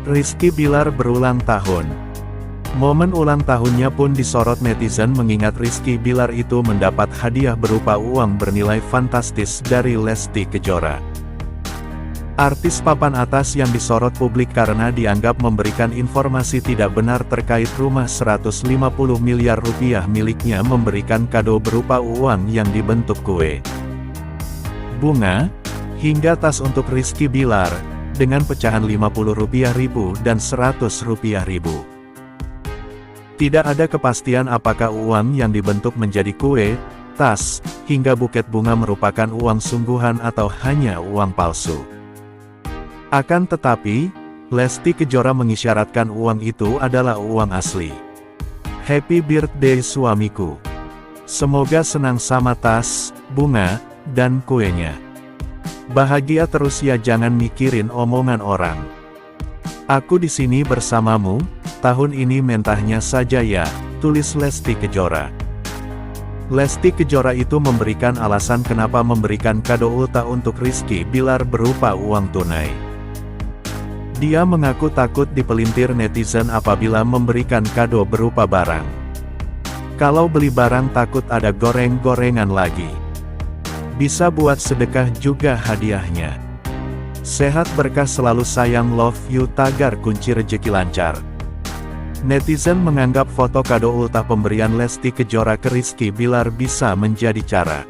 Rizky Bilar berulang tahun. Momen ulang tahunnya pun disorot netizen mengingat Rizky Bilar itu mendapat hadiah berupa uang bernilai fantastis dari Lesti Kejora. Artis papan atas yang disorot publik karena dianggap memberikan informasi tidak benar terkait rumah 150 miliar rupiah miliknya memberikan kado berupa uang yang dibentuk kue, bunga, hingga tas untuk Rizky Bilar, dengan pecahan Rp50.000 dan Rp100.000. Tidak ada kepastian apakah uang yang dibentuk menjadi kue, tas, hingga buket bunga merupakan uang sungguhan atau hanya uang palsu. Akan tetapi, Lesti Kejora mengisyaratkan uang itu adalah uang asli. Happy birthday suamiku. Semoga senang sama tas, bunga, dan kuenya. Bahagia terus ya, jangan mikirin omongan orang. Aku di sini bersamamu, tahun ini mentahnya saja ya, tulis Lesti Kejora. Lesti Kejora itu memberikan alasan kenapa memberikan kado ultah untuk Rizky Bilar berupa uang tunai. Dia mengaku takut dipelintir netizen apabila memberikan kado berupa barang. Kalau beli barang takut ada goreng-gorengan lagi. Bisa buat sedekah juga hadiahnya. Sehat berkah selalu, sayang, love you, tagar kunci rejeki lancar. Netizen menganggap foto kado ultah pemberian Lesti Kejora ke Rizky Bilar bisa menjadi cara.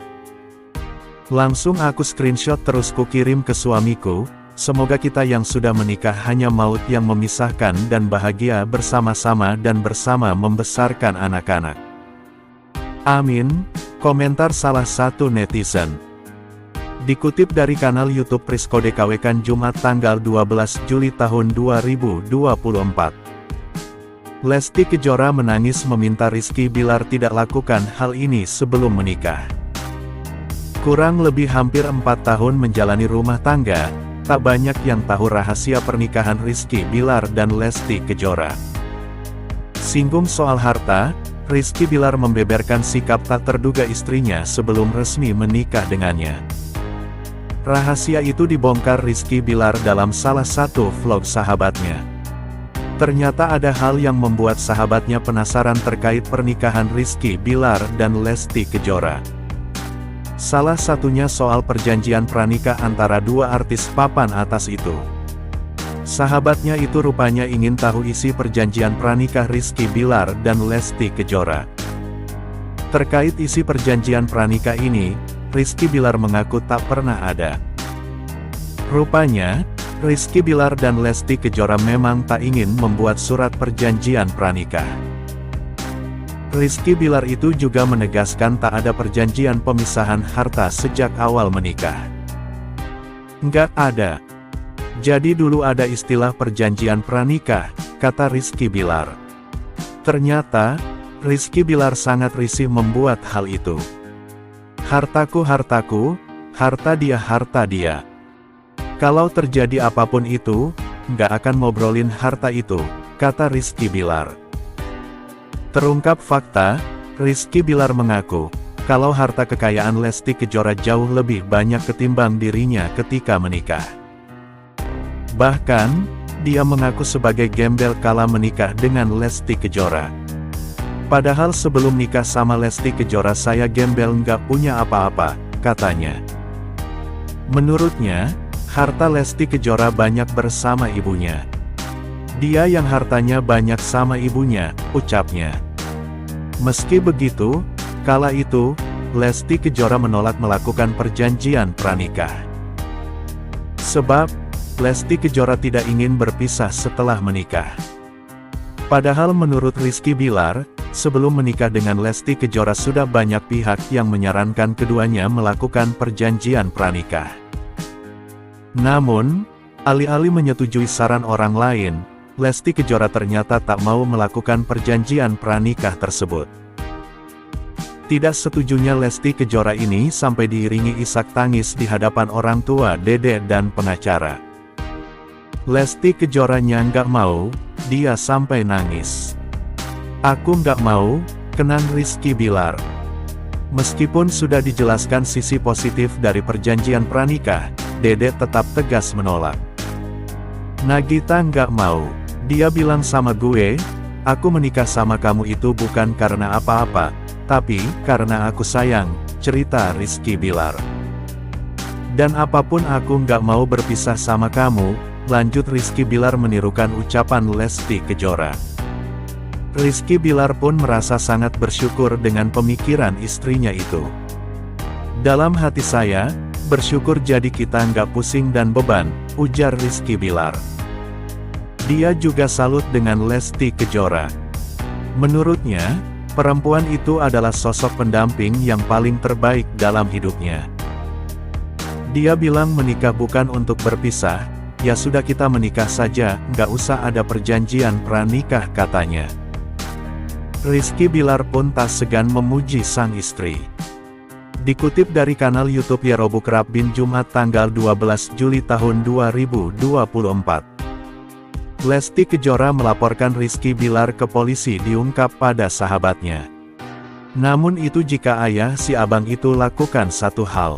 Langsung aku screenshot terus kukirim ke suamiku, semoga kita yang sudah menikah hanya maut yang memisahkan dan bahagia bersama-sama dan bersama membesarkan anak-anak. Amin, komentar salah satu netizen. Dikutip dari kanal YouTube Prisko DKW Jumat tanggal 12 Juli tahun 2024. Lesti Kejora menangis meminta Rizky Bilar tidak lakukan hal ini sebelum menikah. Kurang lebih hampir 4 tahun menjalani rumah tangga, tak banyak yang tahu rahasia pernikahan Rizky Bilar dan Lesti Kejora. Singgung soal harta, Rizky Bilar membeberkan sikap tak terduga istrinya sebelum resmi menikah dengannya. Rahasia itu dibongkar Rizky Bilar dalam salah satu vlog sahabatnya. Ternyata ada hal yang membuat sahabatnya penasaran terkait pernikahan Rizky Bilar dan Lesti Kejora. Salah satunya soal perjanjian pranikah antara dua artis papan atas itu. Sahabatnya itu rupanya ingin tahu isi perjanjian pranikah Rizky Bilar dan Lesti Kejora. Terkait isi perjanjian pranikah ini, Rizky Bilar mengaku tak pernah ada. Rupanya, Rizky Bilar dan Lesti Kejora memang tak ingin membuat surat perjanjian pranikah. Rizky Bilar itu juga menegaskan tak ada perjanjian pemisahan harta sejak awal menikah. Nggak ada. Jadi dulu ada istilah perjanjian pranikah, kata Rizky Bilar. Ternyata, Rizky Bilar sangat risih membuat hal itu. Hartaku, hartaku, harta dia. Kalau terjadi apapun itu, nggak akan ngobrolin harta itu, kata Rizky Bilar. Terungkap fakta, Rizky Bilar mengaku, kalau harta kekayaan Lesti Kejora jauh lebih banyak ketimbang dirinya ketika menikah. Bahkan, dia mengaku sebagai gembel kala menikah dengan Lesti Kejora. Padahal sebelum nikah sama Lesti Kejora saya gembel nggak punya apa-apa, katanya. Menurutnya, harta Lesti Kejora banyak bersama ibunya. Dia yang hartanya banyak sama ibunya, ucapnya. Meski begitu, kala itu, Lesti Kejora menolak melakukan perjanjian pranikah. Sebab, Lesti Kejora tidak ingin berpisah setelah menikah. Padahal menurut Rizky Bilar, sebelum menikah dengan Lesti Kejora sudah banyak pihak yang menyarankan keduanya melakukan perjanjian pranikah. Namun, alih-alih menyetujui saran orang lain, Lesti Kejora ternyata tak mau melakukan perjanjian pranikah tersebut. Tidak setujunya Lesti Kejora ini sampai diiringi isak tangis di hadapan orang tua, dede dan pengacara. Lesti Kejoranya nggak mau, dia sampai nangis. Aku nggak mau, kenang Rizky Bilar. Meskipun sudah dijelaskan sisi positif dari perjanjian pranikah, Dede tetap tegas menolak. Nagita nggak mau. Dia bilang sama gue, aku menikah sama kamu itu bukan karena apa-apa, tapi karena aku sayang, cerita Rizky Bilar. Dan apapun aku nggak mau berpisah sama kamu, lanjut Rizky Bilar menirukan ucapan Lesti Kejora. Rizky Bilar pun merasa sangat bersyukur dengan pemikiran istrinya itu. Dalam hati saya, bersyukur jadi kita nggak pusing dan beban, ujar Rizky Bilar. Dia juga salut dengan Lesti Kejora. Menurutnya, perempuan itu adalah sosok pendamping yang paling terbaik dalam hidupnya. Dia bilang menikah bukan untuk berpisah, ya sudah kita menikah saja, nggak usah ada perjanjian pranikah katanya. Rizky Bilar pun tak segan memuji sang istri. Dikutip dari kanal YouTube Yerobuk Rabbin Jumat tanggal 12 Juli tahun 2024. Lesti Kejora melaporkan Rizky Bilar ke polisi diungkap pada sahabatnya. Namun itu jika ayah si abang itu lakukan satu hal.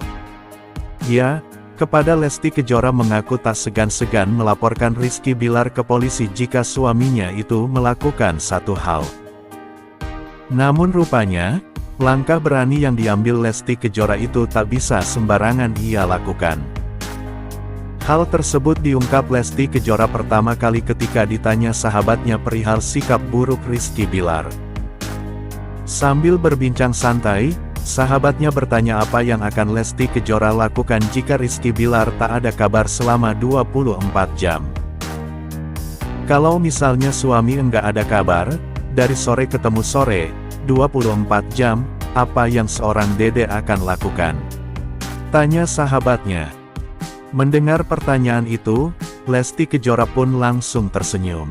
Ya, kepada Lesti Kejora mengaku tak segan-segan melaporkan Rizky Bilar ke polisi jika suaminya itu melakukan satu hal. Namun rupanya, langkah berani yang diambil Lesti Kejora itu tak bisa sembarangan ia lakukan. Hal tersebut diungkap Lesti Kejora pertama kali ketika ditanya sahabatnya perihal sikap buruk Rizky Bilar. Sambil berbincang santai, sahabatnya bertanya apa yang akan Lesti Kejora lakukan jika Rizky Bilar tak ada kabar selama 24 jam. Kalau misalnya suami enggak ada kabar, dari sore ketemu sore, 24 jam, apa yang seorang dede akan lakukan? Tanya sahabatnya. Mendengar pertanyaan itu, Lesti Kejora pun langsung tersenyum.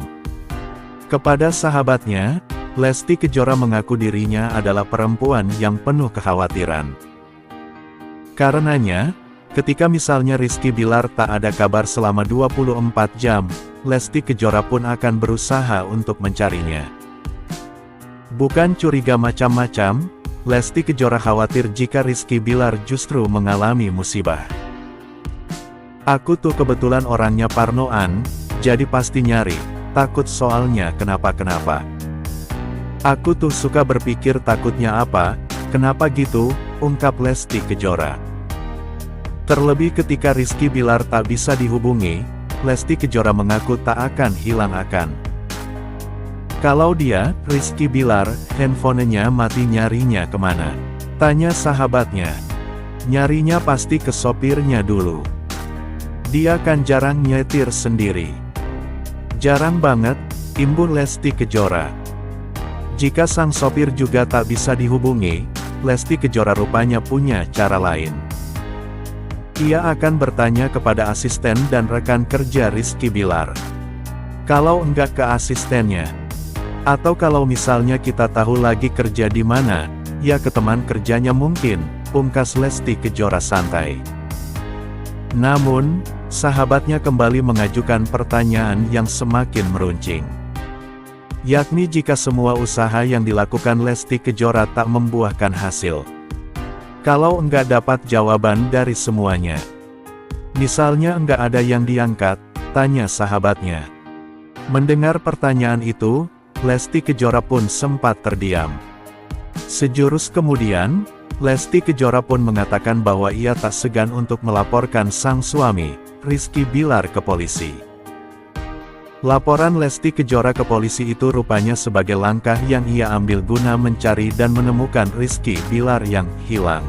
Kepada sahabatnya, Lesti Kejora mengaku dirinya adalah perempuan yang penuh kekhawatiran. Karenanya, ketika misalnya Rizky Bilar tak ada kabar selama 24 jam, Lesti Kejora pun akan berusaha untuk mencarinya. Bukan curiga macam-macam, Lesti Kejora khawatir jika Rizky Bilar justru mengalami musibah. Aku tuh kebetulan orangnya parnoan, jadi pasti nyari, takut soalnya kenapa-kenapa. Aku tuh suka berpikir takutnya apa, kenapa gitu, ungkap Lesti Kejora. Terlebih ketika Rizky Bilar tak bisa dihubungi, Lesti Kejora mengaku tak akan hilang akan. Kalau dia, Rizky Bilar, handphonenya mati nyarinya kemana? Tanya sahabatnya. Nyarinya pasti ke sopirnya dulu. Dia kan jarang nyetir sendiri. Jarang banget, imbun Lesti Kejora. Jika sang sopir juga tak bisa dihubungi, Lesti Kejora rupanya punya cara lain. Ia akan bertanya kepada asisten dan rekan kerja Rizky Bilar. Kalau enggak ke asistennya, atau kalau misalnya kita tahu lagi kerja di mana, ya ke teman kerjanya mungkin, pungkas Lesti Kejora santai. Namun, sahabatnya kembali mengajukan pertanyaan yang semakin meruncing. Yakni jika semua usaha yang dilakukan Lesti Kejora tak membuahkan hasil. Kalau enggak dapat jawaban dari semuanya. Misalnya enggak ada yang diangkat, tanya sahabatnya. Mendengar pertanyaan itu, Lesti Kejora pun sempat terdiam. Sejurus kemudian, Lesti Kejora pun mengatakan bahwa ia tak segan untuk melaporkan sang suami, Rizky Bilar ke polisi. Laporan Lesti Kejora ke polisi itu rupanya sebagai langkah yang ia ambil guna mencari dan menemukan Rizky Bilar yang hilang.